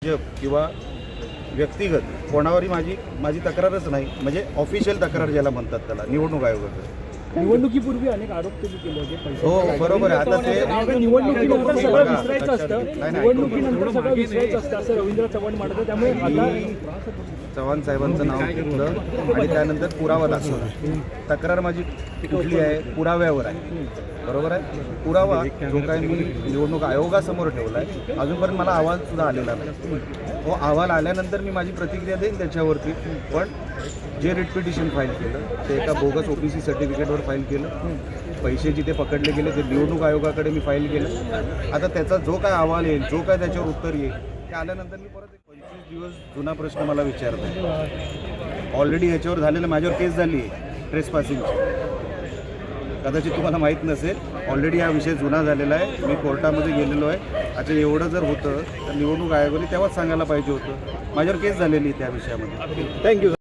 किंवा व्यक्तिगत कोणावरही माझी तक्रारच नाही, म्हणजे ऑफिशियल तक्रार ज्याला म्हणतात त्याला निवडणूक आयोगाकडे। निवडणुकीपूर्वी अनेक आरोप तुम्ही केले होते पैसे हो बरोबर आहे। आता ते निवडणुकीनंतर सगळं विसरायचं असतं, निवडणुकीनंतर सगळं विसरायचं असतं असं रवींद्र चव्हाण म्हणतात। त्यामुळे आता चव्हाण साहेबांचं नाव घेतलं आणि त्यानंतर पुरावा दाखवला। तक्रार माझी कुठली आहे? पुराव्यावर आहे, बरोबर आहे। पुरावा जो काय मी निवडणूक आयोगासमोर ठेवला आहे, अजूनपर्यंत मला अहवालसुद्धा आलेला नाही। तो अहवाल आल्यानंतर मी माझी प्रतिक्रिया देईन त्याच्यावरती। पण जे रिट पिटिशन फाईल केलं ते एका बोगस OBC सर्टिफिकेटवर फाईल केलं, पैसे जिथे पकडले गेले ते निवडणूक आयोगाकडे मी फाईल केलं। आता त्याचा जो काय अहवाल येईल, जो काय त्याच्यावर उत्तर येईल ते आल्यानंतर मी परत 25 दिवस जुना प्रश्न मला विचारतो। ऑलरेडी याच्यावर झालेलं माझ्यावर केस झाली आहे ट्रेसपासिंगची, कदाचित तुम्हाला माहीत नसेल। ऑलरेडी हा विषय जुना झालेला आहे, मी कोर्टामध्ये गेलेलो आहे। आता एवढं जर होतं तर निवडणूक आयोगाने तेव्हाच सांगायला पाहिजे होतं। माझ्यावर केस झालेली त्या विषयामध्ये। थँक्यू।